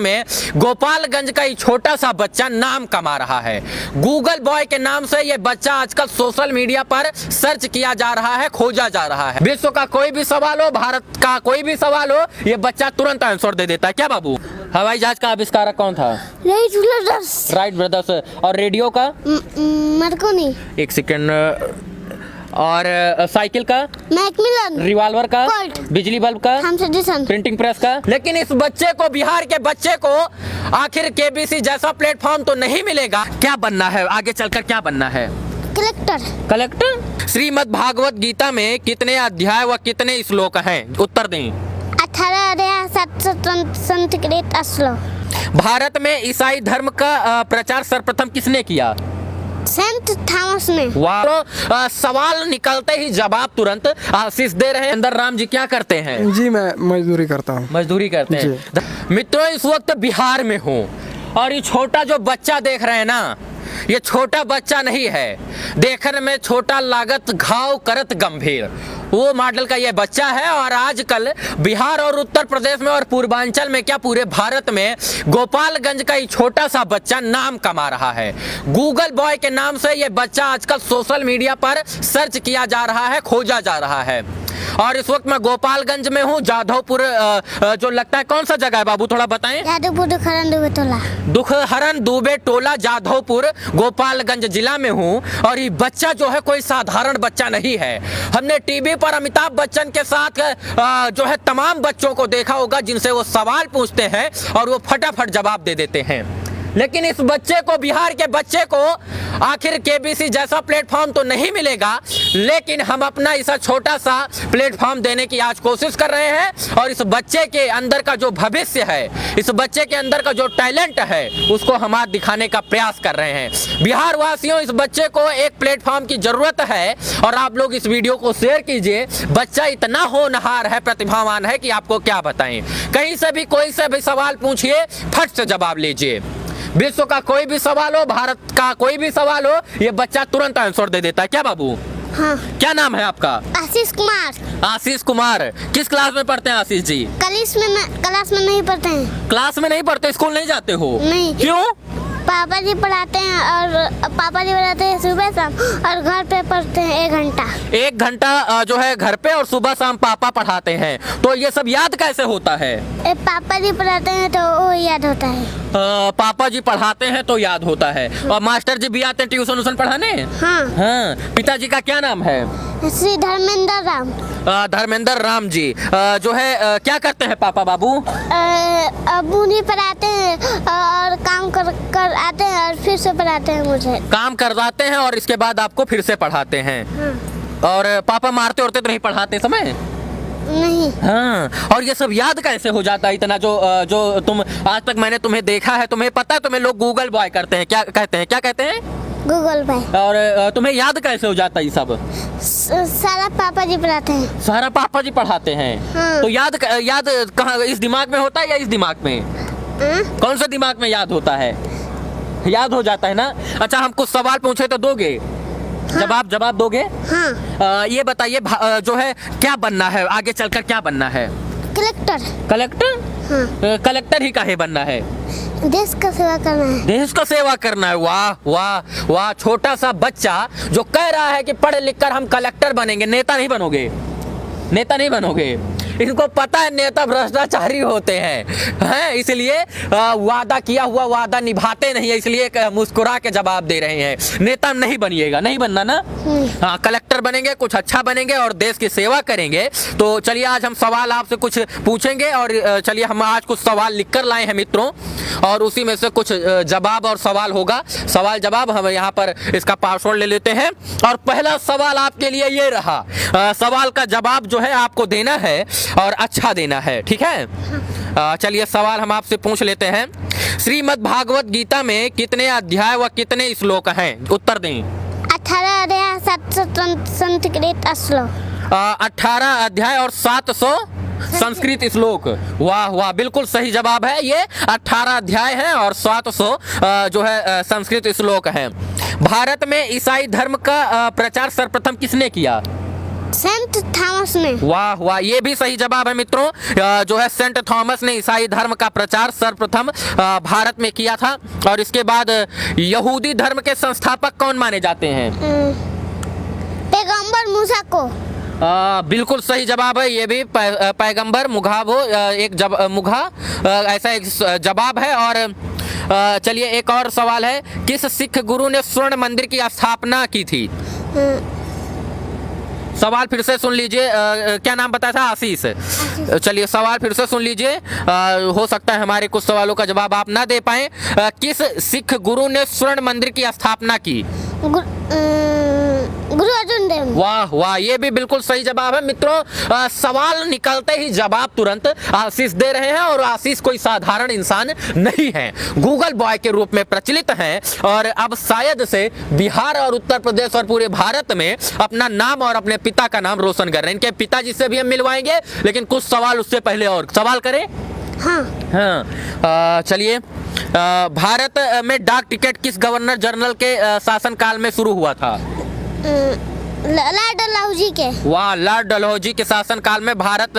में गोपालगंज का एक छोटा सा बच्चा नाम कमा रहा है। गूगल बॉय के नाम से ये बच्चा आजकल सोशल मीडिया पर सर्च किया जा रहा है, खोजा जा रहा है। विश्व का कोई भी सवाल हो, भारत का कोई भी सवाल हो, ये बच्चा तुरंत आंसर दे देता है। क्या बाबू, हवाई जहाज का आविष्कारक कौन था? Wright brothers. और रेडियो का? मार्कोनी। एक सेकेंड। और साइकिल का? मैकमिलन। रिवॉल्वर का? कोल्ट। बिजली बल्ब का? Thomas Edison. प्रिंटिंग प्रेस का? लेकिन इस बच्चे को, बिहार के बच्चे को आखिर केबीसी जैसा प्लेटफॉर्म तो नहीं मिलेगा। क्या बनना है आगे चलकर, क्या बनना है? कलेक्टर। कलेक्टर। श्रीमद् भागवत गीता में कितने अध्याय व कितने श्लोक हैं? उत्तर दें। 18 अध्याय 7 संस्कृत श्लोक। भारत में ईसाई धर्म का प्रचार सर्वप्रथम किसने किया? सेंट थॉमस ने। वाह। सवाल निकलते ही जवाब तुरंत आशीष दे रहे हैं। अंदर राम जी क्या करते हैं? जी मैं मजदूरी करता हूँ। मजदूरी करते हैं। मित्रों, इस वक्त बिहार में हूँ और ये छोटा जो बच्चा देख रहे हैं ना, ये छोटा बच्चा नहीं है। देखने में छोटा लागत घाव करत गंभीर, वो मॉडल का ये बच्चा है। और आजकल बिहार और उत्तर प्रदेश में और पूर्वांचल में, क्या पूरे भारत में, गोपालगंज का एक छोटा सा बच्चा नाम कमा रहा है। गूगल बॉय के नाम से ये बच्चा आजकल सोशल मीडिया पर सर्च किया जा रहा है, खोजा जा रहा है। और इस वक्त मैं गोपालगंज में हूँ, जाधवपुर जो लगता है, कौन सा जगह है बाबू, थोड़ा बताएं। जाधवपुर दुखहरण दुबे टोला। दुखहरण दुबे टोला, जाधवपुर, गोपालगंज जिला में हूँ। और ये बच्चा जो है कोई साधारण बच्चा नहीं है। हमने टीवी पर अमिताभ बच्चन के साथ जो है तमाम बच्चों को देखा होगा जिनसे वो सवाल पूछते हैं और वो फटाफट जवाब दे देते हैं। लेकिन इस बच्चे को, बिहार के बच्चे को आखिर केबीसी जैसा प्लेटफॉर्म तो नहीं मिलेगा, लेकिन हम अपना ऐसा छोटा सा प्लेटफॉर्म देने की आज कोशिश कर रहे हैं। और इस बच्चे के अंदर का जो भविष्य है, इस बच्चे के अंदर का जो टैलेंट है, उसको हम आज दिखाने का प्रयास कर रहे हैं। बिहार वासियों, इस बच्चे को एक प्लेटफॉर्म की जरूरत है और आप लोग इस वीडियो को शेयर कीजिए। बच्चा इतना होनहार है, प्रतिभावान है कि आपको क्या बताएं। कहीं से भी कोई से भी सवाल पूछिए, फट से जवाब लीजिए। विश्व का कोई भी सवाल हो, भारत का कोई भी सवाल हो, ये बच्चा तुरंत आंसर दे देता है। क्या बाबू? हाँ। क्या नाम है आपका? आशीष कुमार। आशीष कुमार। किस क्लास में पढ़ते हैं आशीष जी? क्लास में नहीं पढ़ते हैं। क्लास में नहीं पढ़ते, स्कूल नहीं जाते हो? नहीं। क्यों? पापा जी पढ़ाते हैं सुबह शाम, और घर पे पढ़ते हैं 1 घंटा। 1 घंटा जो है घर पे, और सुबह शाम पापा पढ़ाते हैं। तो ये सब याद कैसे होता है? पापा जी पढ़ाते हैं तो वो याद होता है। पापा जी पढ़ाते हैं तो याद होता है। और मास्टर जी भी आते हैं ट्यूशन पढ़ाने? हाँ। हाँ। पिताजी का क्या नाम है? श्री धर्मेंद्र राम। धर्मेंद्र राम जी जो है क्या करते हैं पापा बाबू? अबू नहीं पढ़ाते हैं और काम कर आते हैं और फिर से पढ़ाते हैं मुझे। काम करवाते हैं और इसके बाद आपको फिर से पढ़ाते हैं। हाँ। और पापा मारते उड़ते तो नहीं पढ़ाते समय? नहीं। हाँ। और ये सब याद कैसे हो जाता है इतना, जो तुम आज तक मैंने तुम्हें देखा है, तुम्हें पता है, तुम्हें लोग गूगल बॉय करते हैं, क्या कहते हैं, क्या कहते हैं? Google boy. और तुम्हें याद कैसे हो जाता है ये सब? सारा पापा जी पढ़ाते हैं। सारा पापा जी पढ़ाते हैं। हाँ। तो याद कहाँ, इस दिमाग में होता है या इस दिमाग में? कौन सा दिमाग में याद होता है? याद हो जाता है ना। अच्छा, हम कुछ सवाल पूछे तो दोगे? हाँ। जवाब दोगे? हाँ। ये बताइए, जो है क्या बनना है आगे चलकर, क्या बनना है? कलेक्टर। कलेक्टर? हाँ। कलेक्टर ही काहे बनना है? देश का सेवा करना है। देश का सेवा करना है। वाह वाह वाह। छोटा सा बच्चा जो कह रहा है कि पढ़ लिख कर हम कलेक्टर बनेंगे। नेता नहीं बनोगे, नेता नहीं बनोगे। इनको पता है नेता भ्रष्टाचारी होते हैं, इसलिए वादा किया हुआ वादा निभाते नहीं है, इसलिए मुस्कुरा के जवाब दे रहे हैं। नेता नहीं बनिएगा, नहीं बनना ना। हाँ, कलेक्टर बनेंगे, कुछ अच्छा बनेंगे और देश की सेवा करेंगे। तो चलिए आज हम सवाल आपसे कुछ पूछेंगे और चलिए हम आज कुछ सवाल लिख कर लाए हैं मित्रों, और उसी में से कुछ जवाब और सवाल होगा। सवाल जवाब हम यहाँ पर इसका पासवर्ड ले लेते हैं। और पहला सवाल आपके लिए ये रहा। सवाल का जवाब जो है आपको देना है और अच्छा देना है, ठीक है? चलिए सवाल हम आपसे पूछ लेते हैं। श्रीमद् भागवत गीता में कितने अध्याय व कितने श्लोक हैं? उत्तर दें। 18 अध्याय 7 संस्कृत श्लोक। 18 अध्याय और 700 संस्कृत श्लोक। वाह वाह, बिल्कुल सही जवाब है। ये 18 अध्याय हैं और 700 जो है संस्कृत श्लोक हैं। भारत में ईसाई धर्म का प्रचार सर्वप्रथम किसने किया? सेंट थॉमस ने। वाह वाह, ये भी सही जवाब है मित्रों। जो है सेंट थॉमस ने ईसाई धर्म का प्रचार सर्वप्रथम भारत में किया था। और इसके बाद यहूदी धर्म के संस्थापक कौन माने जाते हैं? पैगंबर मूसा को। बिल्कुल सही जवाब है ये भी, पैगंबर मुघा ऐसा एक जवाब है। और चलिए एक और सवाल है, किस सिख गुरु ने स्वर्ण मंदिर की स्थापना की थी? सवाल फिर से सुन लीजिए। क्या नाम बताया था? आशीष। चलिए सवाल फिर से सुन लीजिए। हो सकता है हमारे कुछ सवालों का जवाब आप ना दे पाए। किस सिख गुरु ने स्वर्ण मंदिर की स्थापना की? गुरु अर्जुन देव। वाह वाह, ये भी बिल्कुल सही जवाब है मित्रों। सवाल निकलते ही जवाब तुरंत आशीष दे रहे हैं। और आशीष कोई साधारण इंसान नहीं है, गूगल बॉय के रूप में प्रचलित हैं। और अब शायद से बिहार और उत्तर प्रदेश और पूरे भारत में अपना नाम और अपने पिता का नाम रोशन कर रहे हैं। इनके पिताजी से भी हम मिलवाएंगे, लेकिन कुछ सवाल उससे पहले और सवाल करें। हाँ, चलिए भारत में डाक टिकट किस गवर्नर जनरल के शासनकाल में शुरू हुआ था? लॉर्ड डलहौजी के। वाह, लॉर्ड डलहौजी के शासनकाल में भारत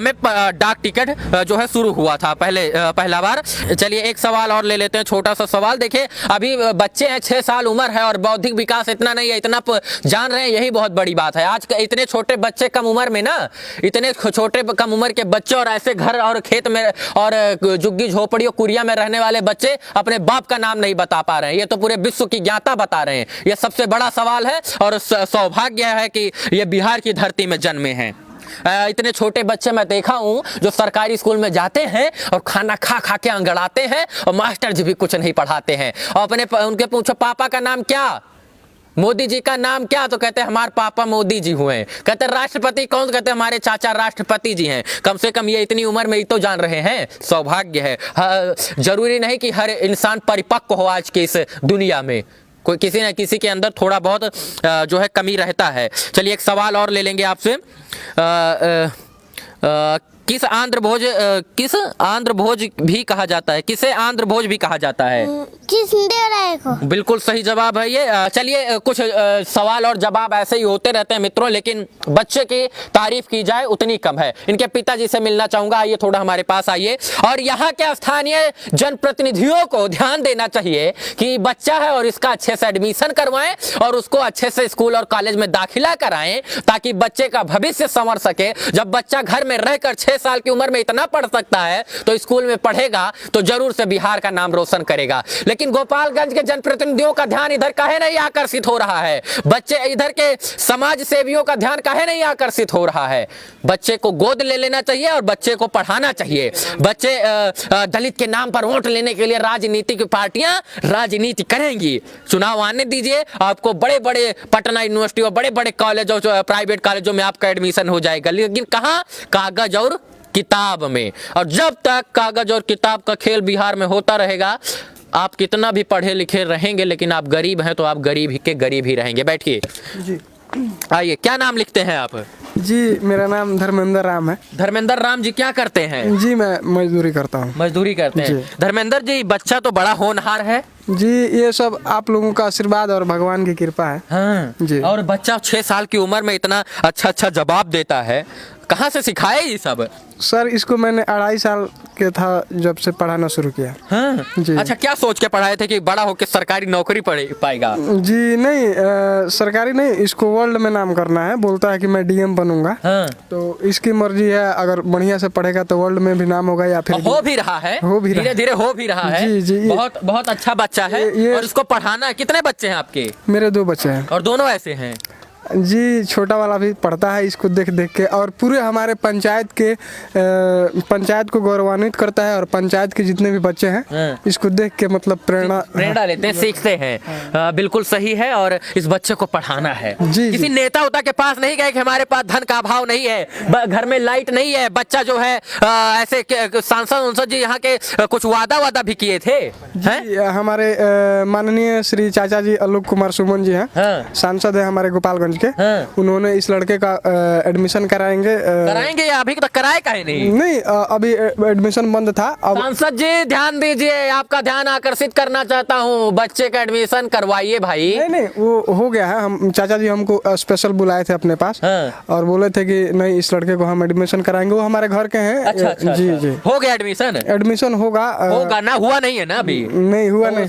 में डाक टिकट जो है शुरू हुआ था पहला बार। चलिए एक सवाल और ले लेते हैं, छोटा सा सवाल। देखिए अभी बच्चे हैं, 6 साल उम्र है और बौद्धिक विकास इतना नहीं है, इतना जान रहे हैं, यही बहुत बड़ी बात है। आज इतने छोटे बच्चे कम उम्र में ना, इतने छोटे कम उम्र के बच्चे और ऐसे घर और खेत में और झुग्गी झोपड़ी और कुरिया में रहने वाले बच्चे अपने बाप का नाम नहीं बता पा रहे हैं। ये तो पूरे विश्व की ज्ञाता बता रहे हैं। ये सबसे बड़ा सवाल है और सौभाग्य है कि ये बिहार की धरती में जन्मे हैं। इतने छोटे बच्चे मैं देखा हूँ जो सरकारी स्कूल में जाते हैं और खाना खा खा के अंगड़ाते हैं और मास्टर जी भी कुछ नहीं पढ़ाते हैं। और उनके पूछो पापा का नाम क्या, मोदी जी का नाम क्या, तो कहते हैं हमारे पापा मोदी जी हुए हैं। कहते हैं राष्ट्रपति कौन, कहते हैं हमारे चाचा राष्ट्रपति जी हैं। कम से कम ये इतनी उम्र में ही तो जान रहे हैं, सौभाग्य है। जरूरी नहीं कि हर इंसान परिपक्व हो आज की इस दुनिया में, कोई किसी न किसी के अंदर थोड़ा बहुत जो है कमी रहता है। चलिए एक सवाल और ले लेंगे आपसे। किस आंध्र भोज भी कहा जाता है? किसे आंध्र भोज भी कहा जाता है? कृष्णदेवराय को। बिल्कुल सही जवाब है ये। चलिए कुछ सवाल और जवाब ऐसे ही होते रहते हैं मित्रों, लेकिन बच्चे की तारीफ की जाए उतनी कम है। इनके पिताजी से मिलना चाहूंगा, आइए थोड़ा हमारे पास आइए। और यहाँ के स्थानीय जनप्रतिनिधियों को ध्यान देना चाहिए कि बच्चा है और इसका अच्छे से एडमिशन करवाएं और उसको अच्छे से स्कूल और कॉलेज में दाखिला कराएं, ताकि बच्चे का भविष्य संवर सके। जब बच्चा घर में रहकर 6 साल की उम्र में इतना पढ़ सकता है तो स्कूल में पढ़ेगा तो जरूर से बिहार का नाम रोशन करेगा। लेकिन गोपालगंज के जनप्रतिनिधियों का ध्यान इधर काहे नहीं आकर्षित हो रहा है? बच्चे इधर के समाज सेवियों का ध्यान काहे नहीं आकर्षित हो रहा है? बच्चे को गोद ले लेना चाहिए और बच्चे को पढ़ाना चाहिए। बच्चे दलित के नाम पर वोट लेने के लिए राजनीतिक पार्टियां राजनीति करेंगी। चुनाव आने दीजिए, आपको बड़े बड़े पटना यूनिवर्सिटी और बड़े बड़े कॉलेजों प्राइवेट कॉलेजों में आपका एडमिशन हो जाएगा। लेकिन कहाँ? कागज और किताब में। और जब तक कागज और किताब का खेल बिहार में होता रहेगा, आप कितना भी पढ़े लिखे रहेंगे लेकिन आप गरीब हैं तो आप गरीब के गरीब ही रहेंगे। बैठिए जी। आइए, क्या नाम लिखते हैं आप? जी मेरा नाम धर्मेंद्र राम है। धर्मेंद्र राम जी क्या करते हैं? जी मैं मजदूरी करता हूँ। मजदूरी करते हैं। धर्मेंद्र जी, बच्चा तो बड़ा होनहार है। जी ये सब आप लोगों का आशीर्वाद और भगवान की कृपा है। हाँ जी। और बच्चा 6 साल की उम्र में इतना अच्छा जवाब देता है, कहाँ से सिखाए ये सब? सर इसको मैंने 2.5 साल के था जब से पढ़ाना शुरू किया। हाँ जी। अच्छा, क्या सोच के पढ़ाए थे कि बड़ा होकर सरकारी नौकरी पाएगा? जी नहीं, सरकारी नहीं, इसको वर्ल्ड में नाम करना है। बोलता है कि मैं डीएम बनूंगा। हाँ। तो इसकी मर्जी है, अगर बढ़िया से पढ़ेगा तो वर्ल्ड में भी नाम होगा या फिर हो भी रहा है, धीरे धीरे हो भी रहा है। जी, बहुत बहुत अच्छा बच्चा है। और इसको पढ़ाना है। कितने बच्चे हैं आपके? मेरे 2 बच्चे हैं। और दोनों ऐसे हैं? जी छोटा वाला भी पढ़ता है इसको देख देख के, और पूरे हमारे पंचायत को गौरवान्वित करता है। और पंचायत के जितने भी बच्चे हैं इसको देख के मतलब प्रेरणा लेते हैं, सीखते हैं। बिल्कुल सही है। और इस बच्चे को पढ़ाना है। जी, किसी नेता उता के पास नहीं गए कि हमारे पास धन का अभाव नहीं है, घर में लाइट नहीं है, बच्चा जो है ऐसे सांसद जी यहाँ के कुछ वादा भी किए थे? हमारे माननीय श्री चाचा जी आलोक कुमार सुमन जी हैं, सांसद है हमारे गोपालगंज के। के हाँ। उन्होंने इस लड़के का एडमिशन कराएंगे। कराएंगे या अभी तक कराए काहे नहीं? नहीं, अभी एडमिशन बंद था। अब सांसद जी ध्यान दीजिए, आपका ध्यान आकर्षित करना चाहता हूँ, बच्चे का एडमिशन करवाइए भाई। नहीं, वो हो गया है। हम चाचा जी हमको स्पेशल बुलाए थे अपने पास। हाँ। और बोले थे कि नहीं, इस लड़के को हम एडमिशन कराएंगे। वो हमारे घर के हैं। अच्छा जी जी, हो गया एडमिशन? एडमिशन होगा। होगा ना, हुआ नहीं है ना अभी? नहीं हुआ नहीं।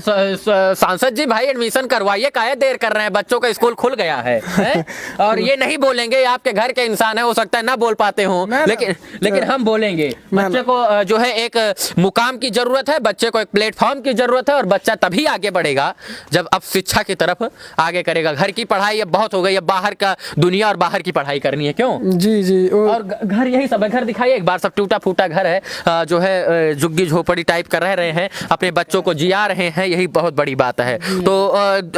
सांसद जी भाई एडमिशन करवाइए, काहे देर कर रहे हैं? बच्चों का स्कूल खुल गया है, हैं? और ये नहीं बोलेंगे, आपके घर के इंसान है, हो सकता है ना बोल पाते हो, लेकिन हम बोलेंगे। बच्चे को जो है एक मुकाम की जरूरत है, बच्चे को एक प्लेटफॉर्म की जरूरत है, और बच्चा तभी आगे बढ़ेगा जब अब शिक्षा की तरफ आगे करेगा। घर की पढ़ाई अब बहुत हो गई, अब बाहर का दुनिया और बाहर की पढ़ाई करनी है, क्यों? जी जी। और घर यही सब है। घर दिखाइए एक बार, सब टूटा फूटा घर है, जो है झुग्गी झोपड़ी टाइप कर रहे हैं, अपने बच्चों को जिया रहे हैं, यही बहुत बड़ी बात है। तो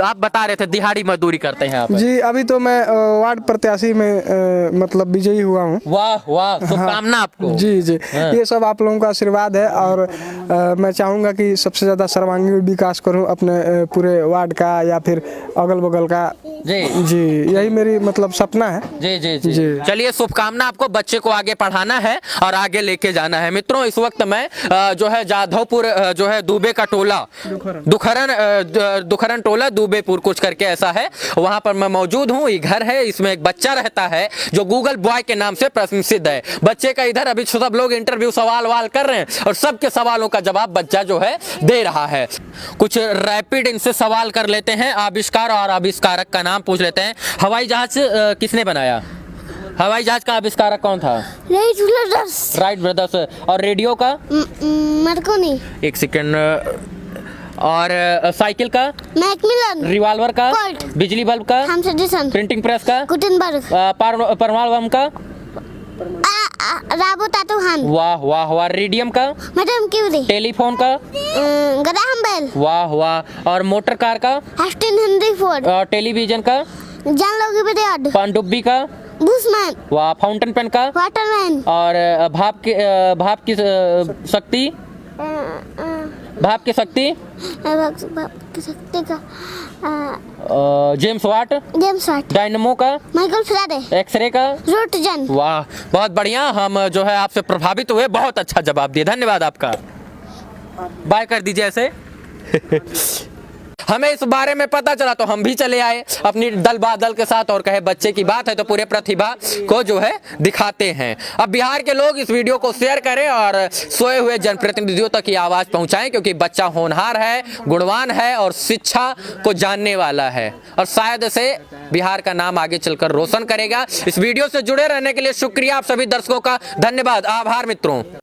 आप बता रहे थे दिहाड़ी मजदूरी करते हैं आप? जी, अभी तो मैं वार्ड प्रत्याशी में मतलब विजयी हुआ हूँ। वाह वाह, शुभकामना आपको। जी जी, ये सब आप लोगों का आशीर्वाद है। और मैं चाहूँगा कि सबसे ज़्यादा सर्वांगीण विकास करूँ अपने पूरे वार्ड का या फिर अगल बगल का। जी जी, यही मेरी मतलब सपना है। जी जी जी, जी। चलिए, शुभकामना आपको, बच्चे को आगे पढ़ाना है और आगे लेके जाना है। मित्रों, इस वक्त मैं जो है जाधवपुर जो है दुबे का टोला, दुखरन टोला दुबेपुर कुछ करके ऐसा है, वहां पर मैं मौजूद हूँ। ये घर है, इसमें एक बच्चा रहता है जो गूगल बॉय के नाम से प्रसिद्ध है। बच्चे का इधर अभी सब लोग इंटरव्यू सवाल वाल कर रहे हैं और सबके सवालों का जवाब बच्चा जो है दे रहा है। कुछ रैपिड इनसे सवाल कर लेते हैं। आविष्कार और आविष्कारक का नाम पूछ लेते हैं। हवाई जहाज किसने बनाया? हवाई जहाज का आविष्कारक कौन था? Wright brothers. और रेडियो का? मार्कोनी। एक सेकेंड। और साइकिल का? मैकमिलन। रिवॉल्वर का? कोल्ट। बिजली बल्ब का? Thomas Edison. प्रिंटिंग प्रेस का? गुटेनबर्ग। परमाणु बम का? राबो तातुहान। वाह वाह वाह। रेडियम का? Madam Curie. टेलीफोन का? Graham Bell. वाह वाह। और मोटर कार का? Aston Henry Ford. और टेलीविजन का? John Logie Baird. पनडुब्बी का? बुशमैन। वाह। फाउंटेन पेन का? वाटरमैन। और भाप की शक्ति? भाप की शक्ति? शक्ति का James Watt? James Watt. Dynamo का? Michael Faraday. एक्सरे का? रोटजन। वाह, बहुत बढ़िया। हम जो है आपसे प्रभावित हुए, बहुत अच्छा जवाब दिए, धन्यवाद आपका। बाय कर दीजिए ऐसे। हमें इस बारे में पता चला तो हम भी चले आए अपनी दल बादल के साथ और कहे बच्चे की बात है तो पूरे प्रतिभा को जो है दिखाते हैं। अब बिहार के लोग इस वीडियो को शेयर करें और सोए हुए जनप्रतिनिधियों तक ये आवाज़ पहुंचाएं, क्योंकि बच्चा होनहार है, गुणवान है और शिक्षा को जानने वाला है और शायद से बिहार का नाम आगे चलकर रोशन करेगा। इस वीडियो से जुड़े रहने के लिए शुक्रिया आप सभी दर्शकों का, धन्यवाद, आभार मित्रों।